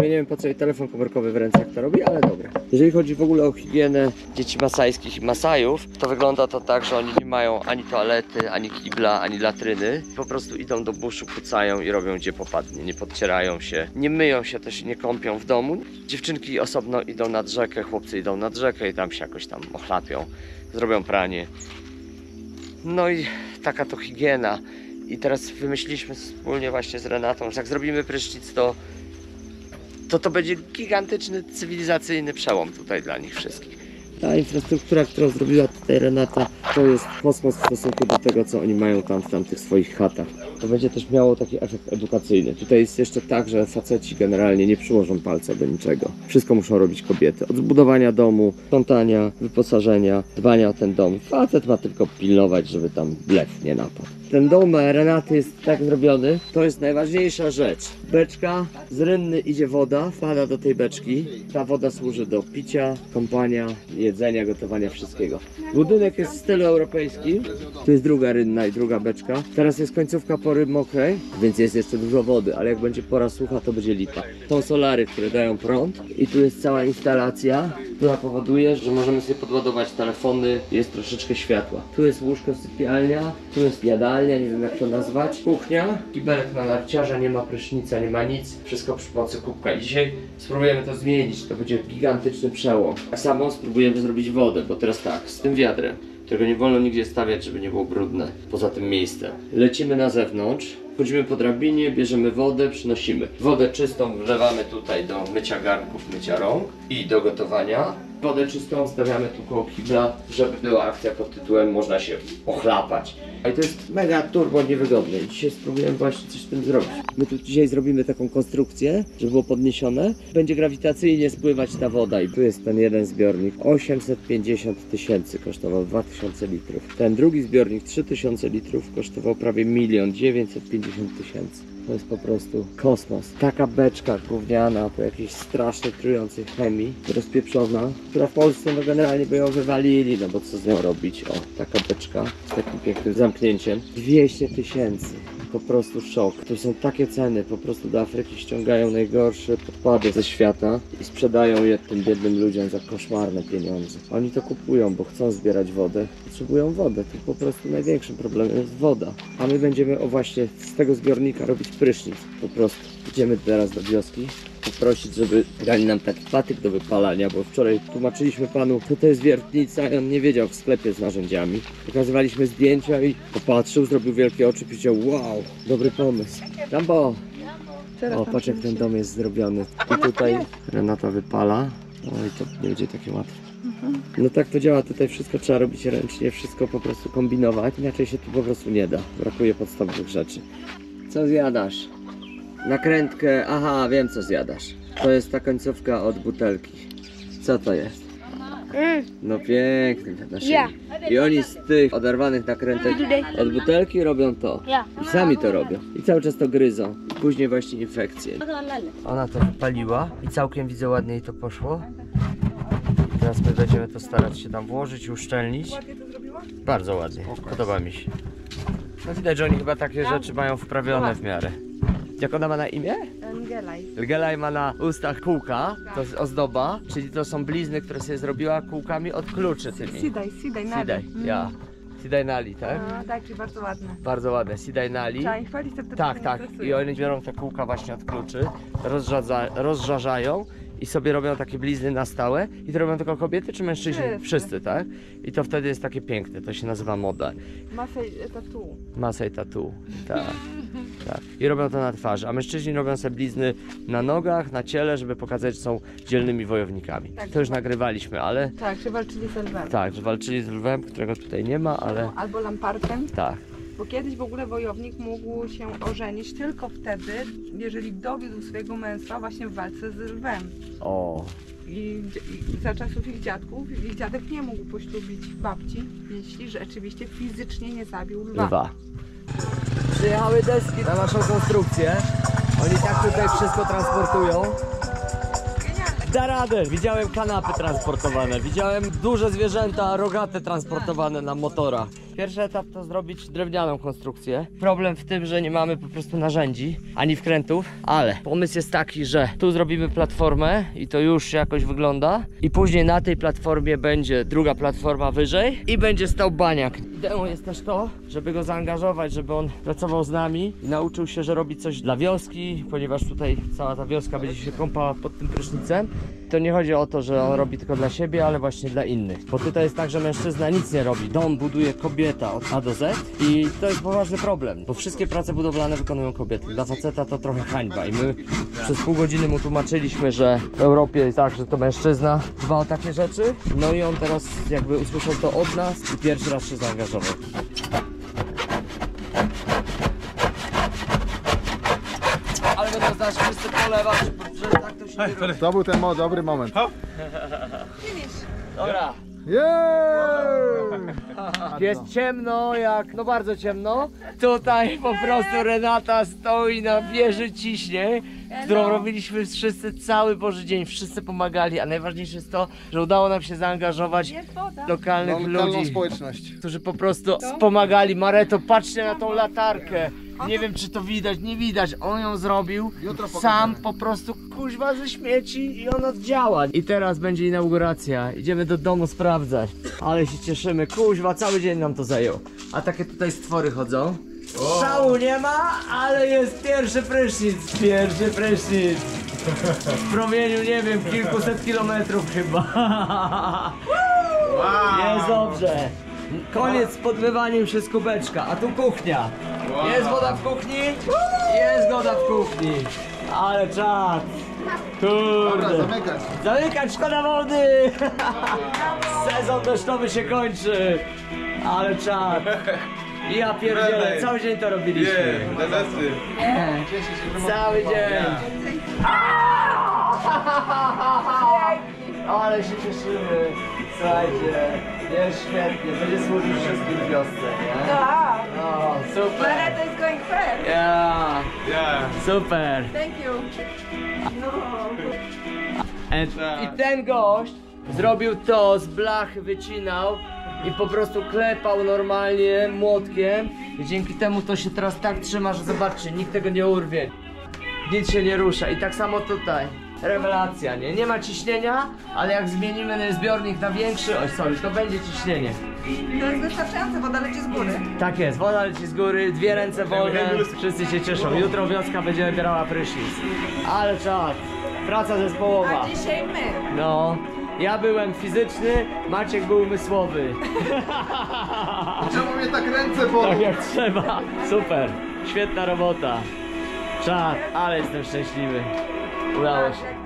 sumie nie wiem, po co jej telefon komórkowy w ręce, jak to robi, ale dobra. Jeżeli chodzi w ogóle o higienę dzieci masajskich i Masajów, to wygląda to tak, że oni nie mają ani toalety, ani kibla, ani latryny. Po prostu idą do buszu, kucają i robią gdzie popadnie. Nie podcierają się, nie myją się też, nie kąpią w domu. Dziewczynki osobno idą nad rzekę, chłopcy idą nad rzekę i tam się jakoś tam ochlapią, zrobią pranie. No i taka to higiena. I teraz wymyśliliśmy wspólnie właśnie z Renatą, że jak zrobimy prysznic, to będzie gigantyczny, cywilizacyjny przełom tutaj dla nich wszystkich. Ta infrastruktura, którą zrobiła tutaj Renata, to jest kosmos w stosunku do tego, co oni mają tam w tamtych swoich chatach. To będzie też miało taki efekt edukacyjny. Tutaj jest jeszcze tak, że faceci generalnie nie przyłożą palca do niczego. Wszystko muszą robić kobiety. Od zbudowania domu, sprzątania, wyposażenia, dbania o ten dom. Facet ma tylko pilnować, żeby tam blef nie napadł. Ten dom Renaty jest tak zrobiony, to jest najważniejsza rzecz. Beczka, z rynny idzie woda, wpada do tej beczki. Ta woda służy do picia, kąpania, jedzenia, gotowania, wszystkiego. Budynek jest w stylu europejskim. Tu jest druga rynna i druga beczka. Teraz jest końcówka pory mokrej, więc jest jeszcze dużo wody, ale jak będzie pora sucha, to będzie lipa. Są solary, które dają prąd i tu jest cała instalacja, która powoduje, że możemy sobie podładować telefony, jest troszeczkę światła. Tu jest łóżko, sypialnia, tu jest jadalnia, nie wiem jak to nazwać, kuchnia, kibelek na narciarza, nie ma prysznica, nie ma nic, wszystko przy pomocy kubka. I dzisiaj spróbujemy to zmienić, to będzie gigantyczny przełom. Tak samo spróbujemy zrobić wodę, bo teraz tak, z tym wiadrem, którego nie wolno nigdzie stawiać, żeby nie było brudne, poza tym miejscem. Lecimy na zewnątrz, wchodzimy po drabinie, bierzemy wodę, przynosimy. Wodę czystą wlewamy tutaj do mycia garnków, mycia rąk i do gotowania. Wodę czystą stawiamy tu koło kibla, żeby była akcja pod tytułem można się ochlapać. I to jest mega turbo niewygodne i dzisiaj spróbujemy właśnie coś z tym zrobić. My tu dzisiaj zrobimy taką konstrukcję, żeby było podniesione. Będzie grawitacyjnie spływać ta woda i tu jest ten jeden zbiornik. 850 000 kosztował 2000 litrów. Ten drugi zbiornik 3000 litrów kosztował prawie 1 950 000. To jest po prostu kosmos. Taka beczka gówniana po jakiejś strasznej, trującej chemii, rozpieprzona, która w Polsce no generalnie by ją wywalili, no bo co z nią robić? O, taka beczka z takim pięknym zamknięciem. 200 000. Po prostu szok. To są takie ceny, po prostu do Afryki ściągają najgorsze podkłady ze świata i sprzedają je tym biednym ludziom za koszmarne pieniądze. Oni to kupują, bo chcą zbierać wodę, potrzebują wodę. To po prostu największym problemem jest woda. A my będziemy właśnie z tego zbiornika robić prysznic. Po prostu idziemy teraz do wioski poprosić, żeby dali nam taki patyk do wypalania, bo wczoraj tłumaczyliśmy panu, co to jest wiertnica i on nie wiedział w sklepie z narzędziami. Pokazywaliśmy zdjęcia i popatrzył, zrobił wielkie oczy i powiedział: wow, dobry pomysł. Lambo! O, patrz jak ten dom jest zrobiony. I tutaj Renata wypala. Oj, to nie będzie takie łatwe. No tak to działa, tutaj wszystko trzeba robić ręcznie, wszystko po prostu kombinować, inaczej się tu po prostu nie da. Brakuje podstawowych rzeczy. Co zjadasz? Nakrętkę, aha, wiem co zjadasz. To jest ta końcówka od butelki. Co to jest? No piękny na szyi. I oni z tych oderwanych nakrętek od butelki robią to. I sami to robią. I cały czas to gryzą. I później właśnie infekcje. Ona to wypaliła i całkiem widzę ładnie jej to poszło. I teraz my będziemy to starać się tam włożyć i uszczelnić. Ładnie to zrobiła? Bardzo ładnie, podoba mi się. No widać, że oni chyba takie rzeczy mają wprawione w miarę. Jak ona ma na imię? Lgelaj. Lgelaj ma na ustach kółka, to jest ozdoba, czyli to są blizny, które sobie zrobiła kółkami od kluczy tymi. Sidaj nali. Sidaj, ja. Sidaj nali, tak? A, tak, czyli bardzo ładne. Bardzo ładne, Sidaj nali. Trzeba ich chwalić, to Tak, tak. I oni biorą te kółka właśnie od kluczy, rozżarzają i sobie robią takie blizny na stałe. I to robią tylko kobiety czy mężczyźni? Wszyscy, tak? I to wtedy jest takie piękne, to się nazywa moda. Masej tattoo. Masej tattoo, tak. Tak. I robią to na twarzy, a mężczyźni robią sobie blizny na nogach, na ciele, żeby pokazać, że są dzielnymi wojownikami. Tak, to już nagrywaliśmy, ale... Tak, że walczyli z lwem. Tak, że walczyli z lwem, którego tutaj nie ma, ale... Albo lampartem. Tak. Bo kiedyś w ogóle wojownik mógł się ożenić tylko wtedy, jeżeli dowiódł swojego męstwa właśnie w walce z lwem. O. I za czasów ich dziadków, ich dziadek nie mógł poślubić babci, jeśli rzeczywiście fizycznie nie zabił lwa. Przyjechały deski na naszą konstrukcję. Oni tak tutaj wszystko transportują. Da radę. Widziałem kanapy transportowane, widziałem duże zwierzęta rogate transportowane na motorach. Pierwszy etap to zrobić drewnianą konstrukcję. Problem w tym, że nie mamy po prostu narzędzi, ani wkrętów, ale pomysł jest taki, że tu zrobimy platformę i to już jakoś wygląda i później na tej platformie będzie druga platforma wyżej i będzie stał baniak. Ideą jest też to, żeby go zaangażować, żeby on pracował z nami i nauczył się, że robi coś dla wioski, ponieważ tutaj cała ta wioska będzie się kąpała pod tym prysznicem. To nie chodzi o to, że on robi tylko dla siebie, ale właśnie dla innych. Bo tutaj jest tak, że mężczyzna nic nie robi. Dom buduje kobieta od A do Z i to jest poważny problem, bo wszystkie prace budowlane wykonują kobiety. Dla faceta to trochę hańba i my przez pół godziny mu tłumaczyliśmy, że w Europie jest tak, że to mężczyzna dba o takie rzeczy. No i on teraz jakby usłyszał to od nas i pierwszy raz się zaangażował. Ale będą zaś wszyscy polewać, że tak to się nie robi. To był ten dobry moment. Dobra. Jej! Jest ciemno, no bardzo ciemno. Tutaj po prostu Renata stoi na wieży ciśnie, którą robiliśmy wszyscy cały Boży dzień. Wszyscy pomagali, a najważniejsze jest to, że udało nam się zaangażować lokalnych ludzi, społeczność. którzy po prostu wspomagali. Mareto, patrzcie na tą latarkę. Nie wiem, czy to widać, nie widać. On ją zrobił sam po prostu kuźwa ze śmieci i ona działa. I teraz będzie inauguracja. Idziemy do domu sprawdzać. Ale się cieszymy. Kuźwa, cały dzień nam to zajęło. A takie tutaj stwory chodzą. Szału nie ma, ale jest pierwszy prysznic. Pierwszy prysznic. W promieniu, nie wiem, kilkuset kilometrów chyba. Jest dobrze. Koniec z podmywaniem się z kubeczka, a tu kuchnia. Jest woda w kuchni? Jest woda w kuchni. Ale czad. Kurde. Zamykać. Zamykać, szkoda wody. Sezon deszczowy się kończy. Ale czad. I ja pierdzielę, cały dzień to robiliśmy. Cały dzień. Ale się cieszymy. Słuchajcie, jest świetnie, będzie służyć wszystkim w wiosce, nie? Tak. O, super. Mareta is going first. Yeah. Super. Thank you. I ten gość zrobił to z blachy, wycinał i po prostu klepał normalnie młotkiem i dzięki temu to się teraz tak trzyma, że zobaczcie, nikt tego nie urwie. Nic się nie rusza i tak samo tutaj. Rewelacja, nie? Nie ma ciśnienia, ale jak zmienimy zbiornik na większy, oj sorry, to będzie ciśnienie. To jest wystarczające, woda leci z góry. Tak jest, woda leci z góry, dwie ręce wolne, wszyscy się cieszą. Jutro wioska będzie wybierała prysznic. Ale czad, praca zespołowa. A dzisiaj my. No, ja byłem fizyczny, Maciek był umysłowy. Czemu mnie tak ręce bolą? Tak jak trzeba. Super, świetna robota. Czad, ale jestem szczęśliwy. Udało się.